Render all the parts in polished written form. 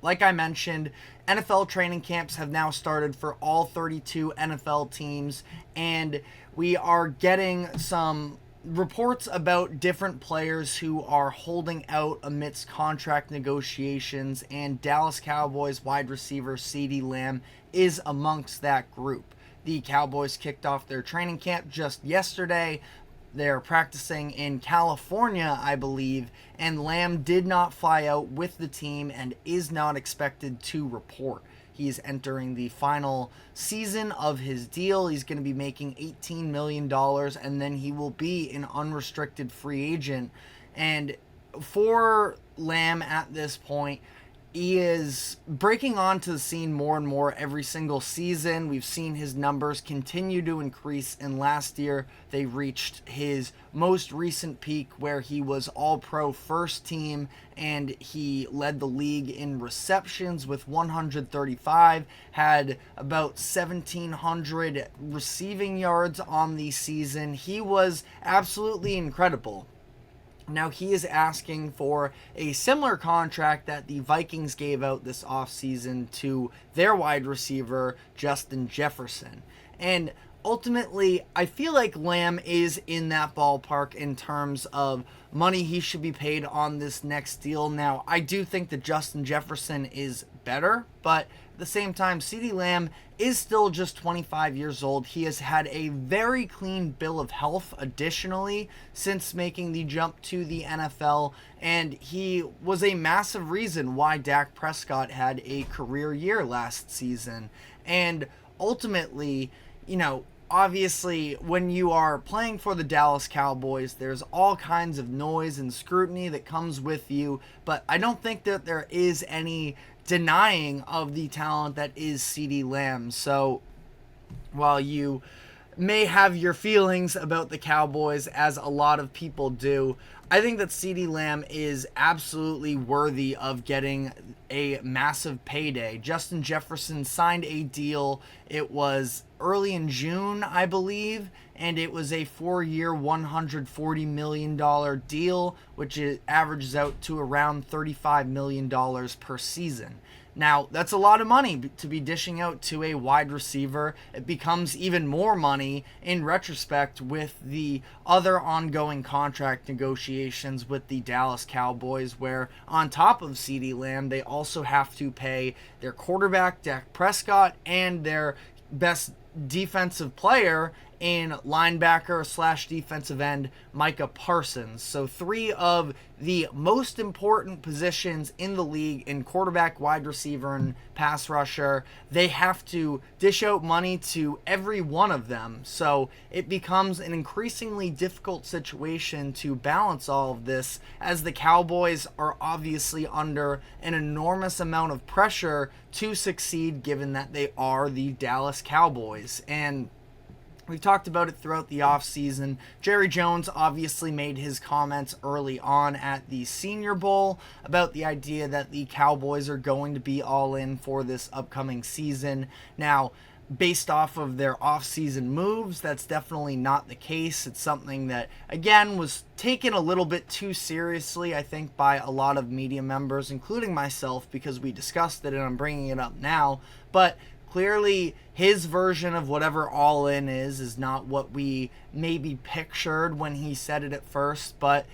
like I mentioned, NFL training camps have now started for all 32 NFL teams, and we are getting some reports about different players who are holding out amidst contract negotiations, and Dallas Cowboys wide receiver CeeDee Lamb is amongst that group. The Cowboys kicked off their training camp just yesterday. They're practicing in California, I believe, and Lamb did not fly out with the team and is not expected to report. He's entering the final season of his deal. He's going to be making $18 million, and then he will be an unrestricted free agent. And for Lamb at this point, he is breaking onto the scene more and more every single season. We've seen his numbers continue to increase, and last year they reached his most recent peak where he was all-pro first team, and he led the league in receptions with 135, had about 1,700 receiving yards on the season. He was absolutely incredible. Now, he is asking for a similar contract that the Vikings gave out this offseason to their wide receiver, Justin Jefferson. And ultimately, I feel like Lamb is in that ballpark in terms of money he should be paid on this next deal. Now, I do think that Justin Jefferson is better, but at the same time, CeeDee Lamb is still just 25 years old. He has had a very clean bill of health additionally since making the jump to the NFL, and he was a massive reason why Dak Prescott had a career year last season. And ultimately, obviously, when you are playing for the Dallas Cowboys, there's all kinds of noise and scrutiny that comes with you, but I don't think that there is any denying of the talent that is CeeDee Lamb. So while you may have your feelings about the Cowboys, as a lot of people do, I think that CeeDee Lamb is absolutely worthy of getting a massive payday. Justin Jefferson signed a deal. It was early in June, I believe, and it was a 4-year, $140 million deal, which averages out to around $35 million per season. Now, that's a lot of money to be dishing out to a wide receiver. It becomes even more money in retrospect with the other ongoing contract negotiations with the Dallas Cowboys, where on top of CeeDee Lamb, they also have to pay their quarterback, Dak Prescott, and their best defensive player in linebacker / defensive end, Micah Parsons. So 3 of the most important positions in the league in quarterback, wide receiver, and pass rusher, they have to dish out money to every one of them. So it becomes an increasingly difficult situation to balance all of this, as the Cowboys are obviously under an enormous amount of pressure to succeed, given that they are the Dallas Cowboys. And we've talked about it throughout the offseason. Jerry Jones obviously made his comments early on at the Senior Bowl about the idea that the Cowboys are going to be all in for this upcoming season. Now, based off of their offseason moves, that's definitely not the case. It's something that, again, was taken a little bit too seriously, I think, by a lot of media members, including myself, because we discussed it and I'm bringing it up now. But clearly, his version of whatever all in is not what we maybe pictured when he said it at first. But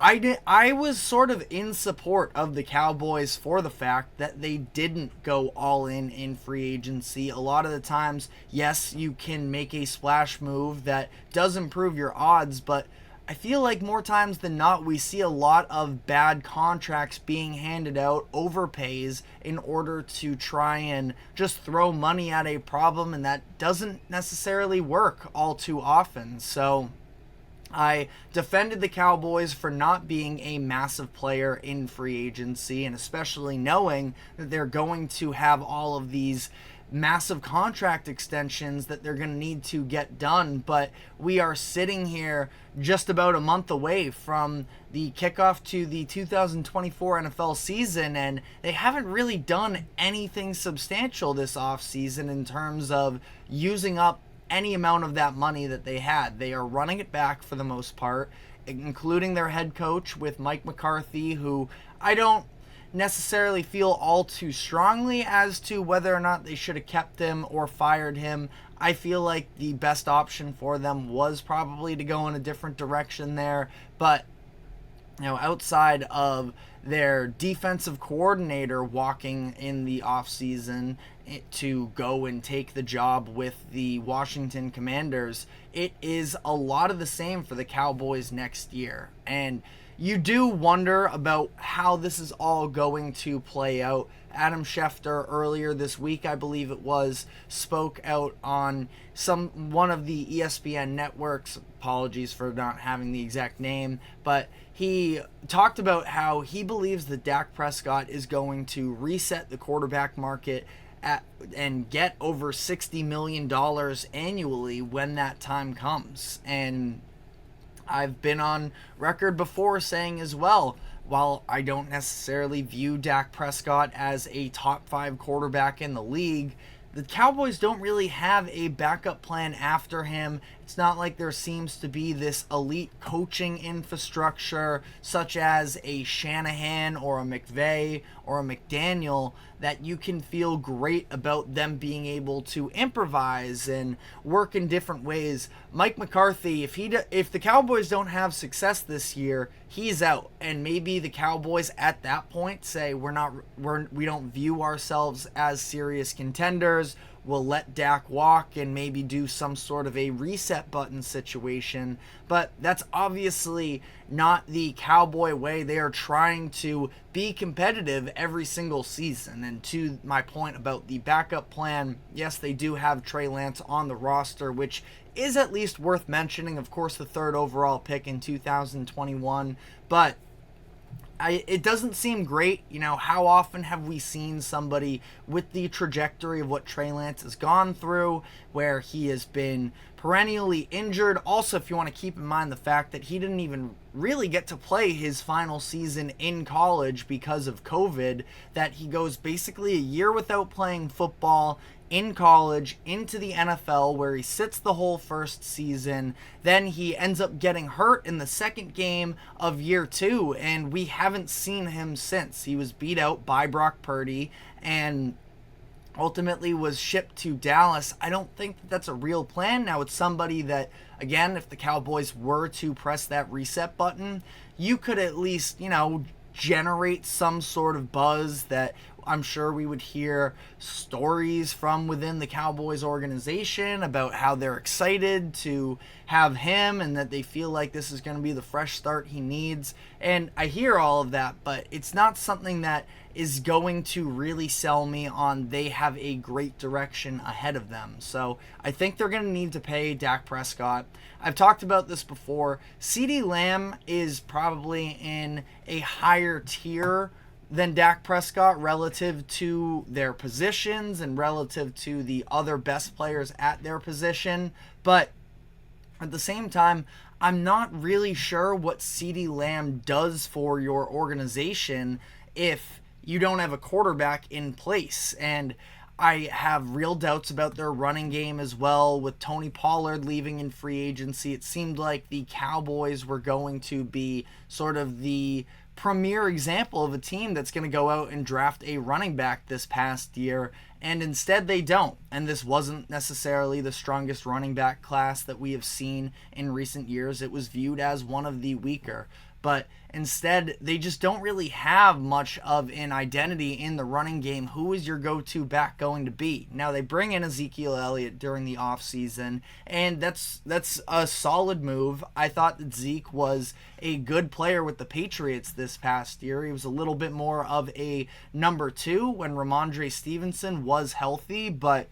I was sort of in support of the Cowboys for the fact that they didn't go all in free agency. A lot of the times, yes, you can make a splash move that does improve your odds, but I feel like more times than not, we see a lot of bad contracts being handed out, overpays, in order to try and just throw money at a problem, and that doesn't necessarily work all too often. So I defended the Cowboys for not being a massive player in free agency, and especially knowing that they're going to have all of these massive contract extensions that they're going to need to get done. But we are sitting here just about a month away from the kickoff to the 2024 NFL season, and they haven't really done anything substantial this offseason in terms of using up any amount of that money that they had. They are running it back for the most part, including their head coach with Mike McCarthy, who I don't necessarily feel all too strongly as to whether or not they should have kept him or fired him. I feel like the best option for them was probably to go in a different direction there, but outside of their defensive coordinator walking in the offseason to go and take the job with the Washington Commanders, it is a lot of the same for the Cowboys next year. And you do wonder about how this is all going to play out. Adam Schefter earlier this week, I believe it was, spoke out on one of the ESPN networks. Apologies for not having the exact name, but he talked about how he believes that Dak Prescott is going to reset the quarterback market and get over $60 million annually when that time comes. And I've been on record before saying as well, while I don't necessarily view Dak Prescott as a top 5 quarterback in the league, the Cowboys don't really have a backup plan after him. It's not like there seems to be this elite coaching infrastructure such as a Shanahan or a McVay or a McDaniel that you can feel great about them being able to improvise and work in different ways. Mike McCarthy, if the Cowboys don't have success this year, he's out. And maybe the Cowboys at that point say we don't view ourselves as serious contenders. We'll let Dak walk and maybe do some sort of a reset button situation. But that's obviously not the Cowboy way. They are trying to be competitive every single season. And to my point about the backup plan, yes, they do have Trey Lance on the roster, which is at least worth mentioning. Of course, the 3rd overall pick in 2021. But it doesn't seem great. How often have we seen somebody with the trajectory of what Trey Lance has gone through, where he has been perennially injured? Also, if you want to keep in mind the fact that he didn't even really get to play his final season in college because of COVID, that he goes basically a year without playing football in college into the NFL, where he sits the whole first season. Then he ends up getting hurt in the second game of year 2, and we haven't seen him since. He was beat out by Brock Purdy and ultimately was shipped to Dallas. I don't think that's a real plan. Now, it's somebody that, again, if the Cowboys were to press that reset button, you could at least, generate some sort of buzz that I'm sure we would hear stories from within the Cowboys organization about how they're excited to have him and that they feel like this is going to be the fresh start he needs. And I hear all of that, but it's not something that is going to really sell me on they have a great direction ahead of them. So I think they're going to need to pay Dak Prescott. I've talked about this before. CeeDee Lamb is probably in a higher tier than Dak Prescott relative to their positions and relative to the other best players at their position. But at the same time, I'm not really sure what CeeDee Lamb does for your organization if you don't have a quarterback in place. And I have real doubts about their running game as well. With Tony Pollard leaving in free agency, it seemed like the Cowboys were going to be sort of the premier example of a team that's going to go out and draft a running back this past year, and instead they don't. And this wasn't necessarily the strongest running back class that we have seen in recent years. It was viewed as one of the weaker. But instead, they just don't really have much of an identity in the running game. Who is your go-to back going to be? Now, they bring in Ezekiel Elliott during the offseason, and that's a solid move. I thought that Zeke was a good player with the Patriots this past year. He was a little bit more of a number 2 when Ramondre Stevenson was healthy, but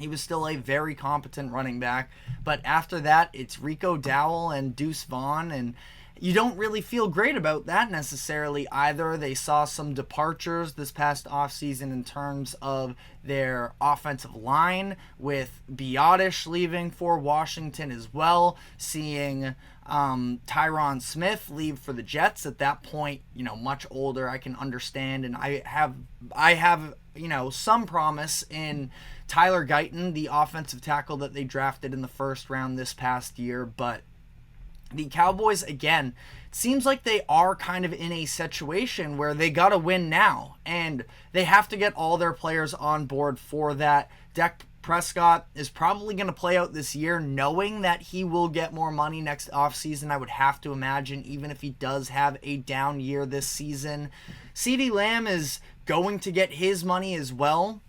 he was still a very competent running back. But after that, it's Rico Dowell and Deuce Vaughn, and you don't really feel great about that necessarily either. They saw some departures this past offseason in terms of their offensive line, with Biotish leaving for Washington as well, seeing Tyron Smith leave for the Jets. At that point, much older, I can understand, and I have some promise in Tyler Guyton, the offensive tackle that they drafted in the first round this past year, but the Cowboys, again, seems like they are kind of in a situation where they got to win now, and they have to get all their players on board for that. Dak Prescott is probably going to play out this year knowing that he will get more money next offseason, I would have to imagine, even if he does have a down year this season. CeeDee Lamb is going to get his money as well.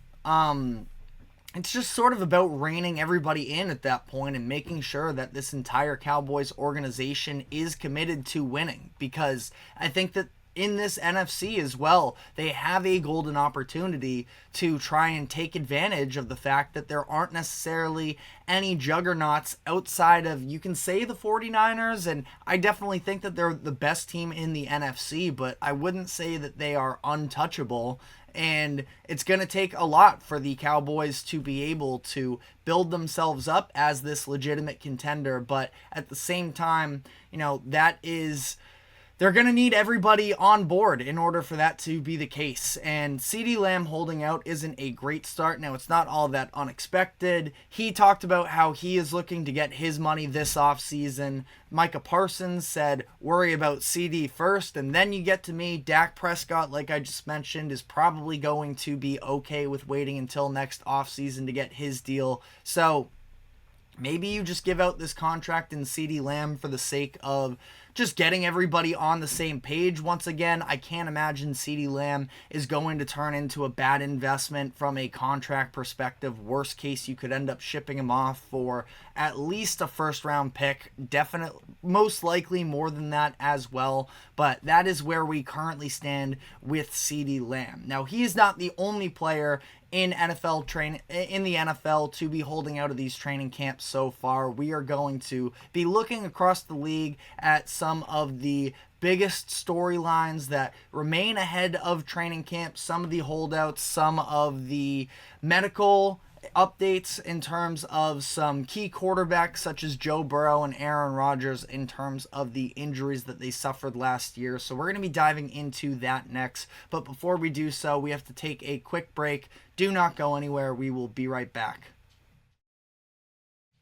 It's just sort of about reining everybody in at that point and making sure that this entire Cowboys organization is committed to winning, because I think that in this NFC as well, they have a golden opportunity to try and take advantage of the fact that there aren't necessarily any juggernauts outside of, you can say, the 49ers, and I definitely think that they're the best team in the NFC, but I wouldn't say that they are untouchable. And it's going to take a lot for the Cowboys to be able to build themselves up as this legitimate contender. But at the same time, they're going to need everybody on board in order for that to be the case. And CeeDee Lamb holding out isn't a great start. Now, it's not all that unexpected. He talked about how he is looking to get his money this offseason. Micah Parsons said, worry about CeeDee first, and then you get to me. Dak Prescott, like I just mentioned, is probably going to be okay with waiting until next offseason to get his deal. So maybe you just give out this contract in CeeDee Lamb for the sake of just getting everybody on the same page. Once again, I can't imagine CeeDee Lamb is going to turn into a bad investment from a contract perspective. Worst case, you could end up shipping him off for at least a first-round pick. Definitely, most likely more than that as well. But that is where we currently stand with CeeDee Lamb. Now, he is not the only player in the NFL to be holding out of these training camps so far. We are going to be looking across the league at some of the biggest storylines that remain ahead of training camp, some of the holdouts, some of the medical updates in terms of some key quarterbacks such as Joe Burrow and Aaron Rodgers in terms of the injuries that they suffered last year. So we're going to be diving into that next. But before we do so, we have to take a quick break. Do not go anywhere. We will be right back.